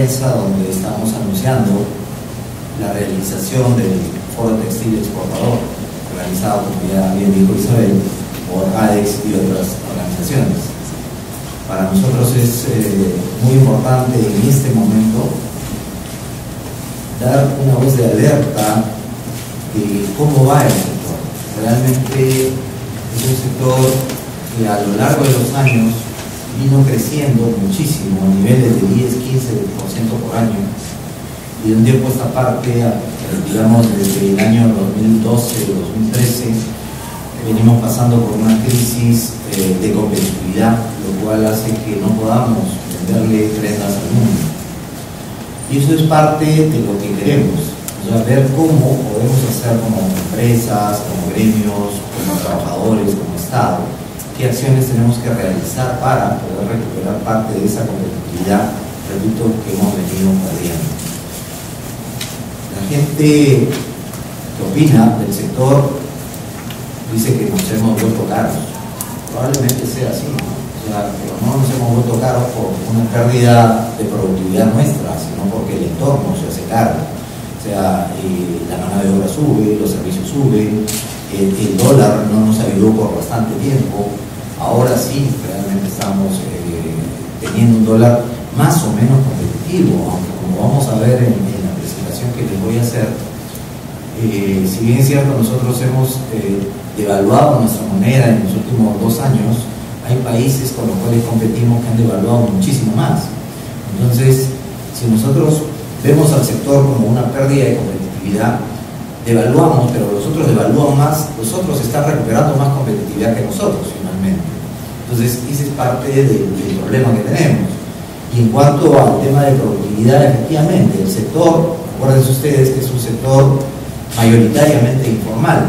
prensa donde estamos anunciando la realización del Foro Textil Exportador, realizado, como ya bien dijo Isabel, por ADEX y otras organizaciones. Para nosotros es muy importante en este momento dar una voz de alerta de cómo va el sector. Realmente es un sector que a lo largo de los años vino creciendo muchísimo a niveles de 10-15% por año, y de un tiempo a esta parte, digamos desde el año 2012-2013, venimos pasando por una crisis de competitividad, lo cual hace que no podamos venderle prendas al mundo. Y eso es parte de lo que queremos, o sea, ver cómo podemos hacer como empresas, como gremios, como trabajadores, como Estado, qué acciones tenemos que realizar para poder recuperar parte de esa competitividad, repito, que hemos venido perdiendo. La gente que opina del sector dice que nos hemos vuelto caros. Probablemente sea así, ¿no? O sea, pero no nos hemos vuelto caros por una pérdida de productividad nuestra, sino porque el entorno se hace caro. O sea, la mano de obra sube, los servicios suben, el dólar no nos ayudó por bastante tiempo. Ahora sí, realmente estamos teniendo un dólar más o menos competitivo, aunque como vamos a ver en la presentación que les voy a hacer, si bien es cierto, nosotros hemos devaluado nuestra moneda en los últimos 2 años, hay países con los cuales competimos que han devaluado muchísimo más. Entonces, si nosotros vemos al sector como una pérdida de competitividad, devaluamos, pero los otros devalúan más, los otros están recuperando más competitividad que nosotros finalmente. Entonces, ese es parte del problema que tenemos. Y en cuanto al tema de productividad, efectivamente, el sector, acuérdense ustedes que es un sector mayoritariamente informal.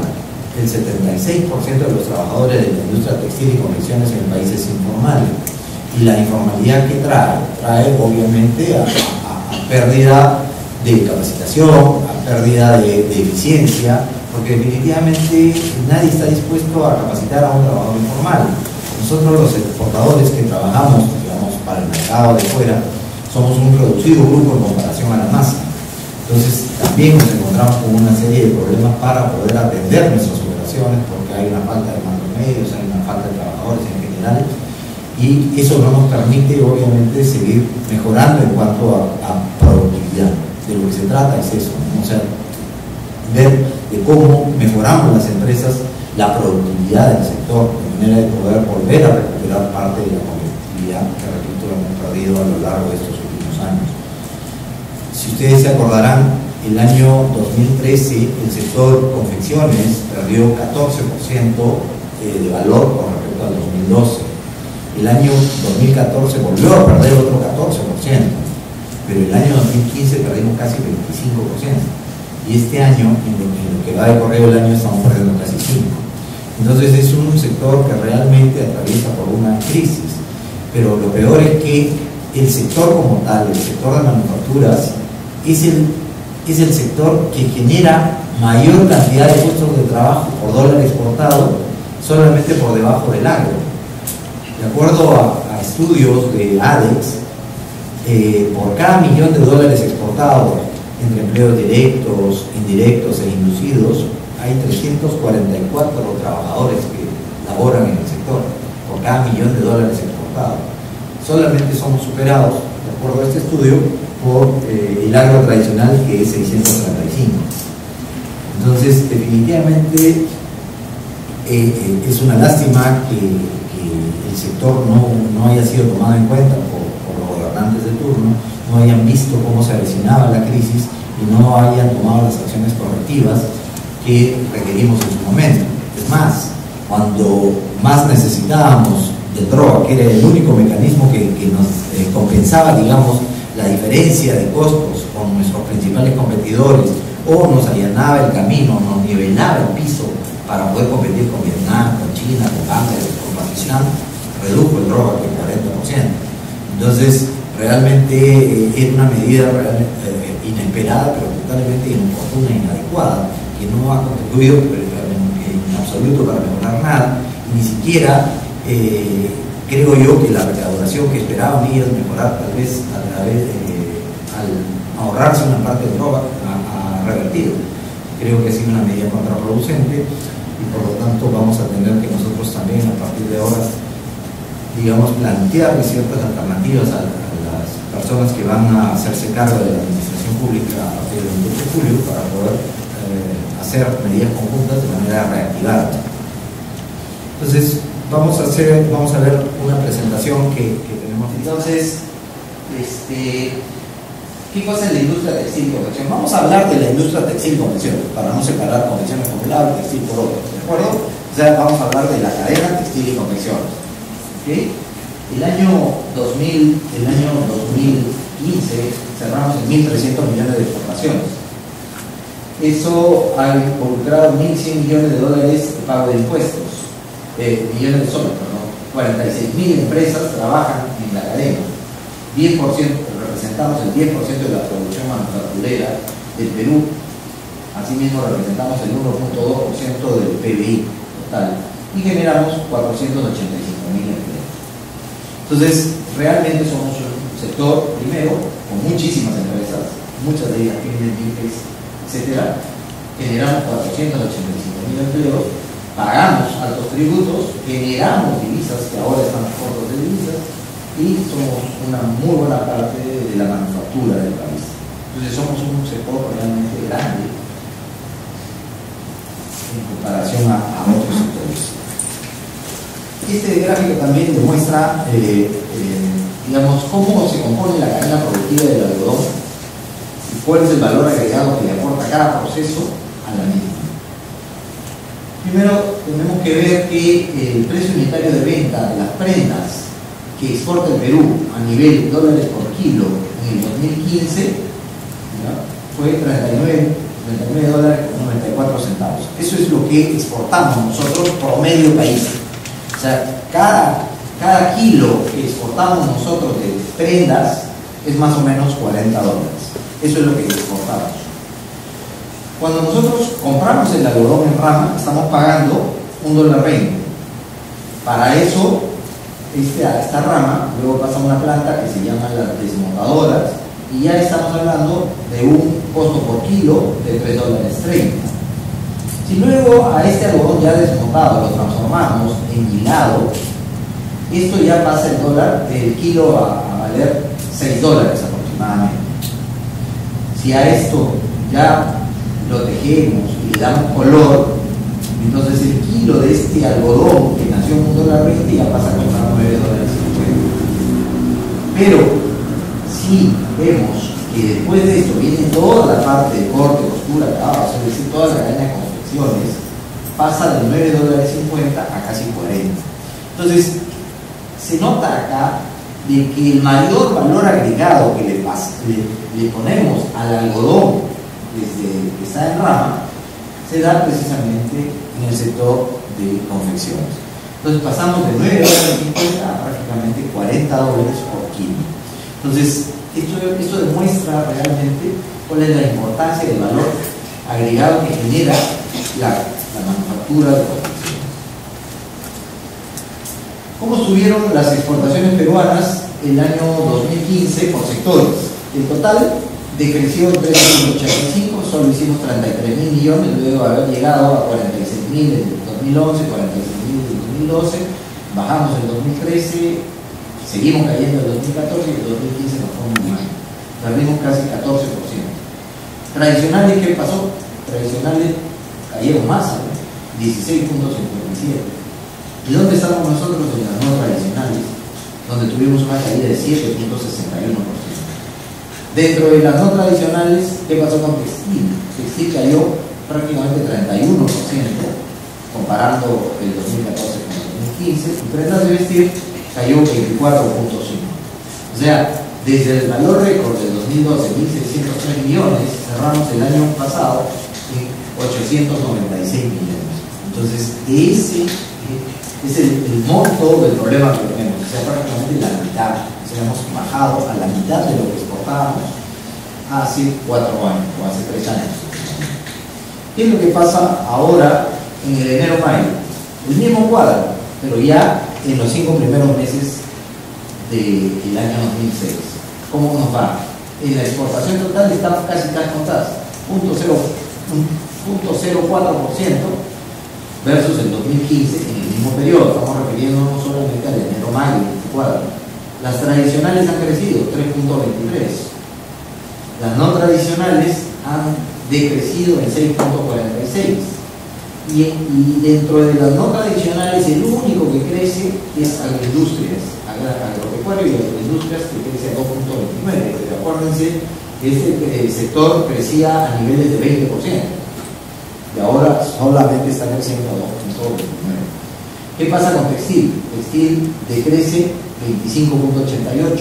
El 76% de los trabajadores de la industria textil y confecciones en el país es informal. Y la informalidad que trae obviamente a pérdida de capacitación, a pérdida de eficiencia, porque definitivamente nadie está dispuesto a capacitar a un trabajador informal. Nosotros los exportadores que trabajamos, digamos, para el mercado de fuera, somos un reducido grupo en comparación a la masa. Entonces también nos encontramos con una serie de problemas para poder atender nuestras operaciones, porque hay una falta de mandos medios, hay una falta de trabajadores en general, y eso no nos permite obviamente seguir mejorando en cuanto a productividad. De lo que se trata es eso, ¿no? O sea, ver de cómo mejoramos las empresas la productividad del sector, de manera de poder volver a recuperar parte de la competitividad que, repito, hemos perdido a lo largo de estos últimos años. Si ustedes se acordarán, el año 2013 el sector confecciones perdió 14% de valor con respecto al 2012. El año 2014 volvió a perder otro 14%, pero el año 2015 perdimos casi 25%. Y este año, en lo que va de corrido el año, estamos perdiendo casi 5%. Entonces es un sector que realmente atraviesa por una crisis. Pero lo peor es que el sector como tal, el sector de manufacturas, es el sector que genera mayor cantidad de puestos de trabajo por dólar exportado, solamente por debajo del agro. De acuerdo a estudios de ADEX, por cada $1.000.000 exportados entre empleos directos, indirectos e inducidos, hay 344 trabajadores que laboran en el sector por cada $1.000.000 exportados. Solamente somos superados, de acuerdo a este estudio, por el agro tradicional, que es 635. Entonces, definitivamente es una lástima que el sector no haya sido tomado en cuenta por los gobernantes de turno, no hayan visto cómo se avecinaba la crisis y no hayan tomado las acciones correctivas que requerimos en su momento. Es más, cuando más necesitábamos del DROA, que era el único mecanismo que nos compensaba, digamos, la diferencia de costos con nuestros principales competidores, o nos allanaba el camino, nos nivelaba el piso para poder competir con Vietnam, con China, con Bangladesh, con Pakistán, redujo el DROA el 40%. Entonces, realmente es una medida inesperada, pero totalmente inoportuna e inadecuada, que no ha contribuido en absoluto para mejorar nada, ni siquiera creo yo que la recaudación que esperaban ellos mejorar tal vez a ahorrarse una parte de ropa, ha revertido. Creo que ha sido una medida contraproducente y por lo tanto vamos a tener que nosotros también a partir de ahora, digamos, plantear ciertas alternativas a las personas que van a hacerse cargo de la administración pública a partir del 1 de julio para poder hacer medidas conjuntas de manera reactivada. Entonces, vamos a ver una presentación que tenemos. Entonces, ¿qué cosa es la industria textil y confección? Vamos a hablar de la industria textil y confección, para no separar confecciones por un lado y textil por otro, ¿de acuerdo? O sea, vamos a hablar de la cadena textil y confección. ¿Okay? El año 2015 cerramos en 1.300 millones de exportaciones. Eso ha involucrado 1.100 millones de dólares de pago de impuestos, millones de soles, perdón. 46.000 empresas trabajan en la cadena. 10%, representamos el 10% de la producción manufacturera del Perú. Asimismo, representamos el 1.2% del PBI total y generamos 485.000 empleos. Entonces, realmente somos un sector, primero, con muchísimas empresas, muchas de ellas tienen MIPES, etcétera. Generamos 485.000 empleos, pagamos altos tributos, generamos divisas que ahora están cortos de divisas y somos una muy buena parte de la manufactura del país. Entonces somos un sector realmente grande en comparación a otros sectores. Este gráfico también demuestra digamos, cómo se compone la cadena productiva del algodón y cuál es el valor agregado que le aporta cada proceso a la misma. Primero tenemos que ver que el precio unitario de venta de las prendas que exporta el Perú a nivel dólares por kilo en el 2015 fue 39 dólares con 94 centavos. Eso es lo que exportamos nosotros promedio país. O sea, cada kilo que exportamos nosotros de prendas es más o menos 40 dólares. Eso es lo que exportamos. Cuando nosotros compramos el algodón en rama, estamos pagando $1.20. Para eso, esta rama luego pasa a una planta que se llama las desmontadoras y ya estamos hablando de un costo por kilo de $3.30. Si luego a este algodón ya desmontado lo transformamos en hilado, esto ya pasa el dólar del kilo a valer $6 aproximadamente. Si a esto ya lo tejemos y le damos color, entonces el kilo de este algodón que nació en $1.20 ya pasa a costar $9.50. Pero si vemos que después de esto viene toda la parte de corte, costura, acabado, es decir, toda la cadena de confecciones, pasa de $9.50 a casi 40. Entonces, se nota acá de que el mayor valor agregado que le ponemos al algodón desde que está en rama se da precisamente en el sector de confecciones. Entonces pasamos de $9.50 a prácticamente $40 por kilo. Entonces, esto demuestra realmente cuál es la importancia del valor agregado que genera la manufactura de confecciones. ¿Cómo estuvieron las exportaciones peruanas el año 2015 por sectores? El total decreció en 3.85, solo hicimos 33.000 millones, luego de haber llegado a 46.000 en 2011, 46.000 en 2012, bajamos en 2013, seguimos cayendo en 2014 y en 2015 nos fue muy mal, perdimos casi 14%. Tradicionales, ¿qué pasó? Tradicionales cayeron más, 16.57. ¿Y dónde estamos nosotros en las no tradicionales? Donde tuvimos una caída de 7.61%. Dentro de las no tradicionales, ¿qué pasó con textil? Textil cayó prácticamente 31%, comparando el 2014 con el 2015, y prendas de vestir cayó 24.5%. O sea, desde el valor récord del 2012, 1.603 millones, cerramos el año pasado en 896 millones. Entonces, ese es el monto del problema que tenemos, o sea, prácticamente la mitad. O sea, hemos bajado a la mitad de lo que exportábamos hace 4 años o hace 3 años. ¿Qué es lo que pasa ahora en el enero-mayo? El mismo cuadro, pero ya en los 5 primeros meses del año 2006. ¿Cómo nos va? en la exportación total estamos casi contadas, 0.04% versus el 2015 en el mismo periodo. Estamos refiriéndonos solamente al enero-mayo 24. Las tradicionales han crecido 3.23. Las no tradicionales han decrecido en 6.46. Y dentro de las no tradicionales, el único que crece es agroindustrias, agropecuario y agroindustrias, que crece a 2.29. Pero acuérdense que este sector crecía a niveles de 20%. Y ahora solamente está creciendo a 2.29. ¿Qué pasa con textil? Textil decrece 25.88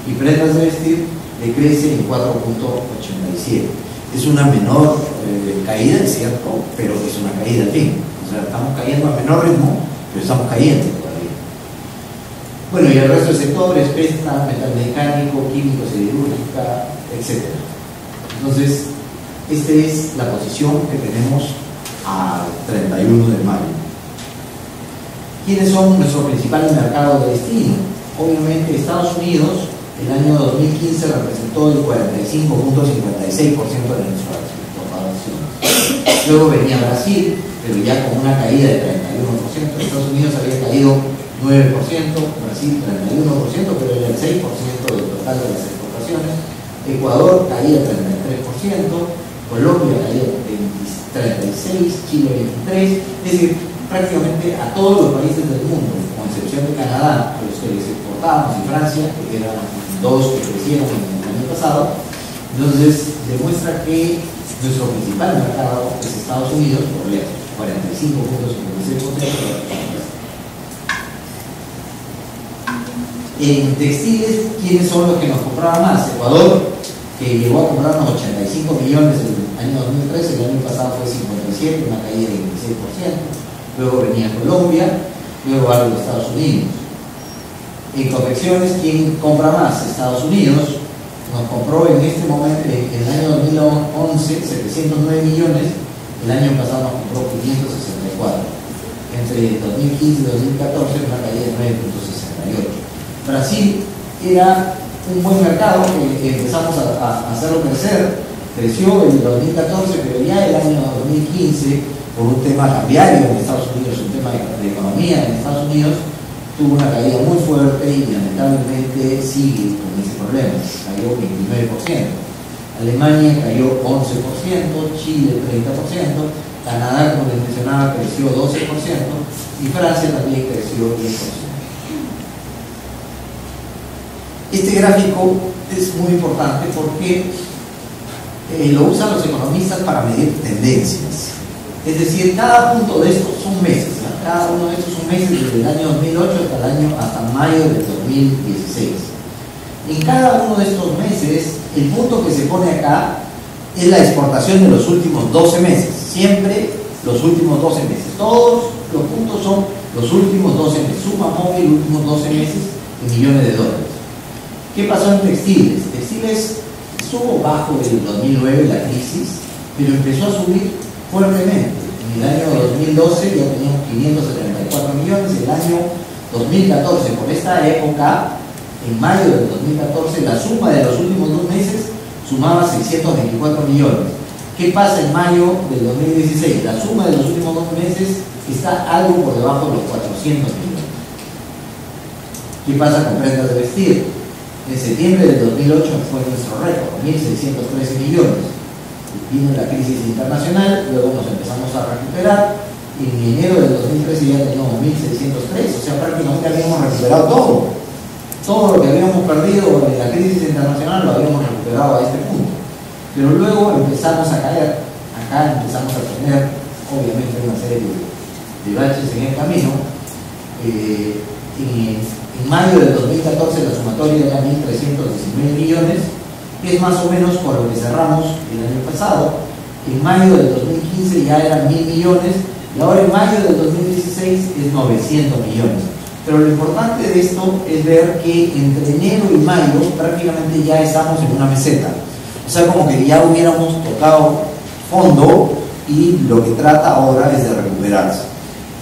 y prendas de vestir decrece en 4.87. Es una menor caída, es cierto, pero es una caída al fin. O sea, estamos cayendo a menor ritmo, pero estamos cayendo todavía. Bueno, y el resto de sectores, pesca, metal mecánico, químico, siderúrgica, etc. Entonces, esta es la posición que tenemos al 31 de mayo. ¿Quiénes son nuestros principales mercados de destino? Obviamente Estados Unidos, el año 2015 representó el 45.56% de nuestras exportaciones. Luego venía Brasil, pero ya con una caída de 31%. Estados Unidos había caído 9%, Brasil 31%, pero era el 6% del total de las exportaciones. Ecuador caía 33%, Colombia caía 36%, Chile 23%, es decir, prácticamente a todos los países del mundo, con excepción de Canadá, a los que les exportábamos, y Francia, que eran dos que crecieron en el año pasado. Entonces demuestra que nuestro principal mercado es Estados Unidos, por lejos, 45.56%. En textiles, ¿quiénes son los que nos compraban más? Ecuador, que llegó a comprarnos 85 millones en el año 2013, el año pasado fue 57, una caída de 26%. Luego venía Colombia, luego algo de Estados Unidos. En confecciones, ¿quién compra más? Estados Unidos nos compró en este momento, en el año 2011, 709 millones, el año pasado nos compró 564. Entre 2015 y 2014, una caída de 9.68. Brasil era un buen mercado que empezamos a hacerlo crecer, creció en el 2014, pero ya el año 2015, por un tema cambiario en Estados Unidos, un tema de economía en Estados Unidos, tuvo una caída muy fuerte y lamentablemente sigue con ese problema, cayó 29%. Alemania cayó 11%, Chile 30%, Canadá, como les mencionaba, creció 12% y Francia también creció 10%. Este gráfico es muy importante porque lo usan los economistas para medir tendencias. Es decir, cada punto de estos son meses, ¿no? Cada uno de estos son meses desde el año 2008 hasta mayo del 2016. En cada uno de estos meses, el punto que se pone acá es la exportación de los últimos 12 meses. Siempre los últimos 12 meses. Todos los puntos son los últimos 12 meses. Suma móvil, últimos 12 meses en millones de dólares. ¿Qué pasó en textiles? Textiles estuvo bajo el 2009 la crisis, pero empezó a subir fuertemente. En el año 2012 ya teníamos 574 millones, el año 2014, por esta época, en mayo del 2014, la suma de los últimos 2 meses sumaba 624 millones. ¿Qué pasa en mayo del 2016? La suma de los últimos 2 meses está algo por debajo de los 400 millones. ¿Qué pasa con prendas de vestir? En septiembre del 2008 fue nuestro récord, 1.613 millones. Vino la crisis internacional, luego nos empezamos a recuperar y en enero del 2013 ya teníamos 1.603, o sea, prácticamente habíamos recuperado todo lo que habíamos perdido en la crisis internacional lo habíamos recuperado a este punto. Pero luego empezamos a caer, acá empezamos a tener obviamente una serie de baches en el camino. En mayo del 2014 la sumatoria era 1.319 millones, que es más o menos por lo que cerramos el año pasado. En mayo del 2015 ya eran 1.000 millones y ahora en mayo del 2016 es 900 millones. Pero lo importante de esto es ver que entre enero y mayo prácticamente ya estamos en una meseta. O sea, como que ya hubiéramos tocado fondo y lo que trata ahora es de recuperarse.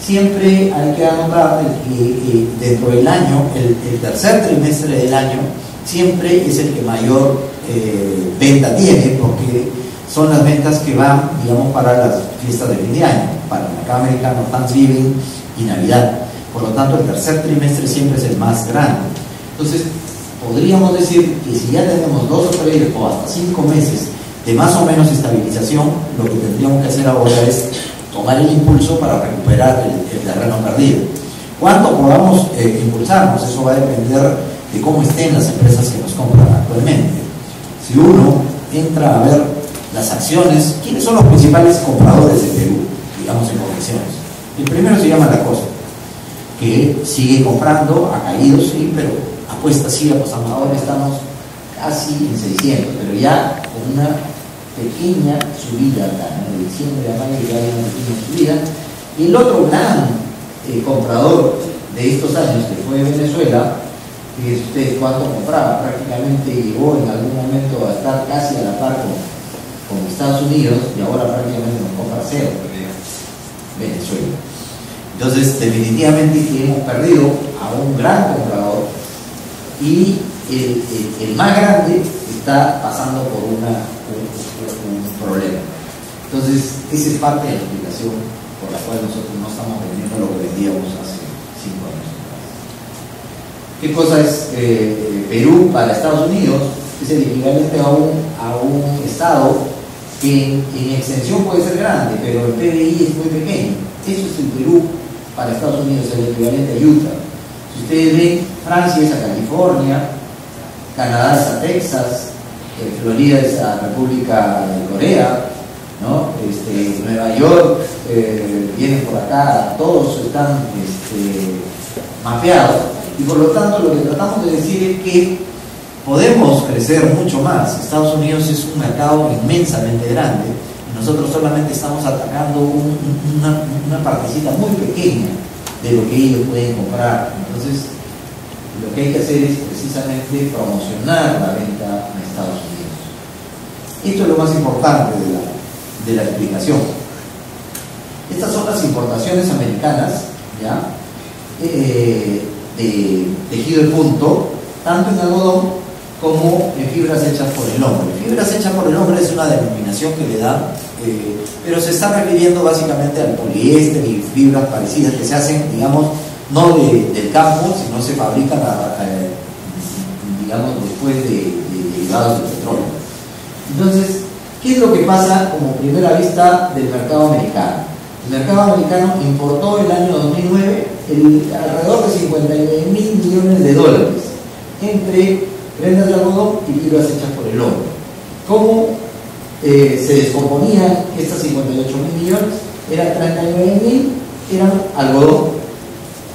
Siempre hay que anotar que dentro del año, el tercer trimestre del año, siempre es el que mayor venta tiene, porque son las ventas que van, digamos, para las fiestas de fin de año, para el mercado americano, Thanksgiving y Navidad. Por lo tanto, el tercer trimestre siempre es el más grande. Entonces, podríamos decir que si ya tenemos 2 o 3 o hasta 5 meses de más o menos estabilización, lo que tendríamos que hacer ahora es tomar el impulso para recuperar el terreno perdido. ¿Cuánto podamos impulsarnos? Eso va a depender de cómo estén las empresas que nos compran actualmente. Si uno entra a ver las acciones, ¿quiénes son los principales compradores de Perú, digamos, en condiciones? El primero se llama La Cosa, que sigue comprando, ha caído, sí, pero apuesta, sigue apostando. Ahora estamos casi en 600, pero ya con una pequeña subida acá, ¿no? De diciembre a mayo ya hay una pequeña subida. Y el otro gran comprador de estos años, que fue Venezuela, que usted cuánto compraba, prácticamente llegó en algún momento a estar casi a la par con Estados Unidos, y ahora prácticamente nos compra cero, Venezuela. Entonces, definitivamente que hemos perdido a un gran comprador, y el más grande está pasando por un problema. Entonces, esa es parte de la explicación por la cual nosotros no estamos vendiendo lo que vendíamos hace 5 años. ¿Qué cosa es Perú para Estados Unidos? Es el equivalente a un estado que en extensión puede ser grande, pero el PBI es muy pequeño. Eso es el Perú para Estados Unidos, el equivalente a Utah. Si ustedes ven, Francia es a California, Canadá es a Texas, Florida es a República de Corea, ¿no? Nueva York viene por acá, todos están mapeados, y por lo tanto lo que tratamos de decir es que podemos crecer mucho más. Estados Unidos es un mercado inmensamente grande y nosotros solamente estamos atacando una partecita muy pequeña de lo que ellos pueden comprar. Entonces, lo que hay que hacer es precisamente promocionar la venta a Estados Unidos. Esto es lo más importante de la explicación. Estas son las importaciones americanas, ¿ya? De tejido de punto, tanto en algodón como en fibras hechas por el hombre. Fibras hechas por el hombre es una denominación que le dan, pero se está refiriendo básicamente al poliéster y fibras parecidas que se hacen, digamos, no del campo, sino se fabrican, digamos, después de derivados del petróleo. Entonces, ¿qué es lo que pasa como primera vista del mercado americano? El mercado americano importó el año 2009 alrededor de 59.000 millones de dólares entre prendas de algodón y fibras hechas por el hombre. ¿Cómo se descomponían estas 58.000 millones? Eran 39.000 eran algodón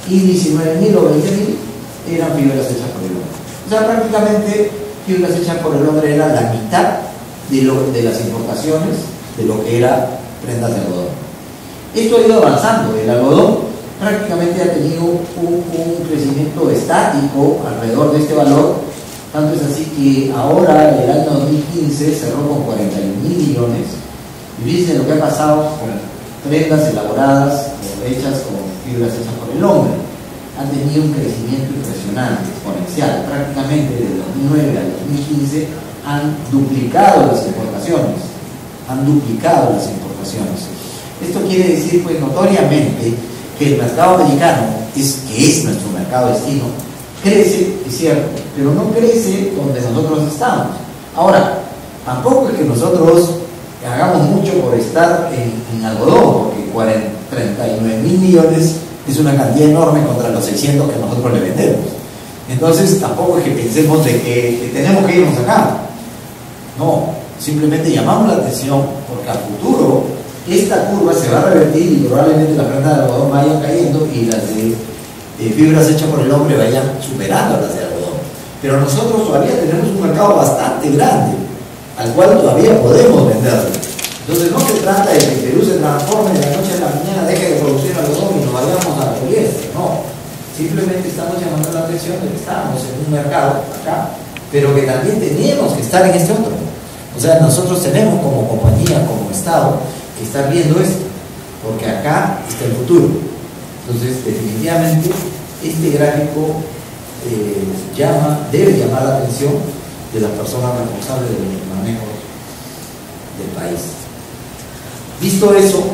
y 19.000 o 20.000 eran fibras hechas por el hombre. O sea, prácticamente fibras hechas por el hombre era la mitad de las importaciones de lo que era prendas de algodón. Esto ha ido avanzando. El algodón prácticamente ha tenido un crecimiento estático alrededor de este valor, tanto es así que ahora el año 2015 cerró con 41.000 millones, y fíjense lo que ha pasado con prendas elaboradas o hechas con fibras hechas por el hombre. Han tenido un crecimiento impresionante, exponencial. Prácticamente desde 2009 al 2015 han duplicado las importaciones. Esto quiere decir, pues, notoriamente, que el mercado americano, que es nuestro mercado destino, crece, es cierto, pero no crece donde nosotros estamos. Ahora, tampoco es que nosotros hagamos mucho por estar en algodón, porque 39.000 millones es una cantidad enorme contra los 600 que nosotros le vendemos. Entonces, tampoco es que pensemos de que tenemos que irnos acá. No, simplemente llamamos la atención porque a futuro esta curva se va a revertir y probablemente las prendas de algodón vayan cayendo y las de fibras hechas por el hombre vayan superando a las de algodón. Pero nosotros todavía tenemos un mercado bastante grande al cual todavía podemos venderlo. Entonces no se trata de que Perú se transforme de la noche a la mañana, deje de producir algodón y nos vayamos a la poliéster. No, simplemente estamos llamando la atención de que estamos en un mercado acá, pero que también tenemos que estar en este otro. O sea, nosotros tenemos como compañía, como Estado, que estar viendo esto, porque acá está el futuro. Entonces, definitivamente, este gráfico debe llamar la atención de las personas responsables de los manejos del país. Visto eso,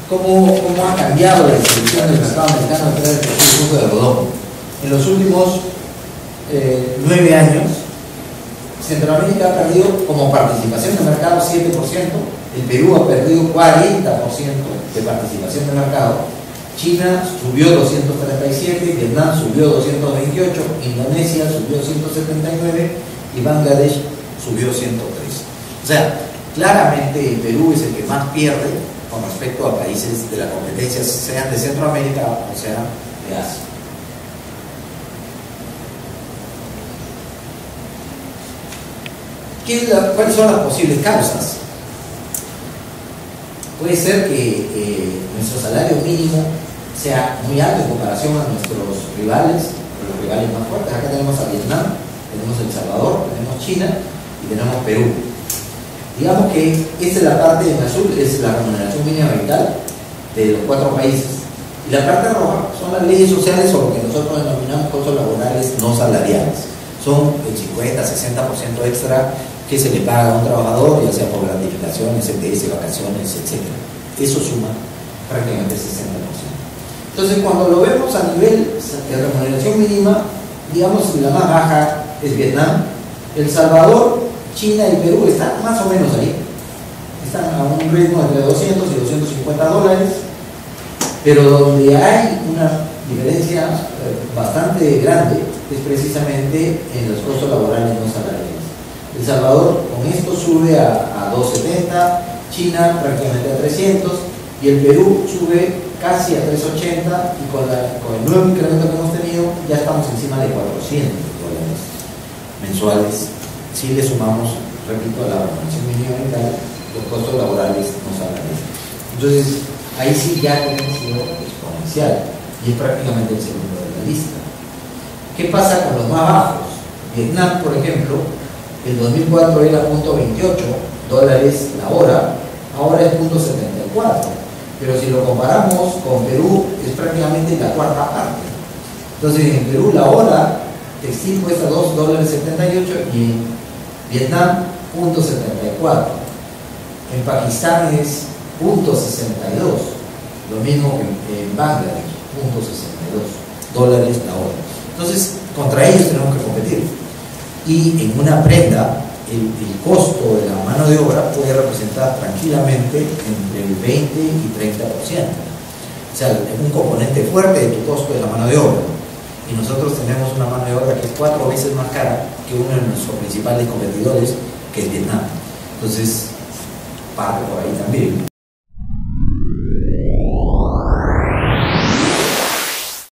¿cómo ha cambiado la distribución del mercado americano a través del producto de algodón? En los últimos 9 años, Centroamérica ha perdido como participación de mercado 7%, el Perú ha perdido 40% de participación de mercado, China subió 237, Vietnam subió 228, Indonesia subió 179 y Bangladesh subió 103. O sea, claramente el Perú es el que más pierde con respecto a países de la competencia, sean de Centroamérica o sean de Asia. ¿Cuáles son las posibles causas? Puede ser que nuestro salario mínimo sea muy alto en comparación a nuestros rivales, los rivales más fuertes. Acá tenemos a Vietnam, tenemos El Salvador, tenemos China y tenemos Perú. Digamos que esta es la parte en azul, es la remuneración mínima vital de los 4 países. Y la parte roja son las leyes sociales o lo que nosotros denominamos costos laborales no salariales. Son el 50-60% extra que se le paga a un trabajador, ya sea por gratificaciones, ETS, vacaciones, etc. Eso suma prácticamente el 60%. Entonces, cuando lo vemos a nivel de remuneración mínima, digamos que la más baja es Vietnam, El Salvador, China y Perú están más o menos ahí. Están a un ritmo entre 200 y 250 dólares, pero donde hay una diferencia bastante grande es precisamente en los costos laborales no salariales. El Salvador con esto sube a 270, China prácticamente a 300 y el Perú sube casi a 380 y con el nuevo incremento que hemos tenido ya estamos encima de 400 dólares mensuales si le sumamos, repito, a la remuneración mínima vital los costos laborales no salariales. Entonces ahí sí ya tenemos sido exponencial y es prácticamente el segundo de la lista. ¿Qué pasa con los más bajos? Vietnam, por ejemplo, el 2004 era $0.28 la hora, ahora es $0.74. Pero si lo comparamos con Perú, es prácticamente la cuarta parte. Entonces, en Perú la hora textil cuesta $2.78 y en Vietnam $0.74. En Pakistán es $0.62, lo mismo que en Bangladesh, $0.62 la hora. Entonces, contra ellos tenemos que competir. Y en una prenda, el costo de la mano de obra puede representar tranquilamente entre el 20 y 30%. O sea, es un componente fuerte de tu costo de la mano de obra. Y nosotros tenemos una mano de obra que es 4 veces más cara que uno de nuestros principales competidores, que es Vietnam. Entonces, parte por ahí también.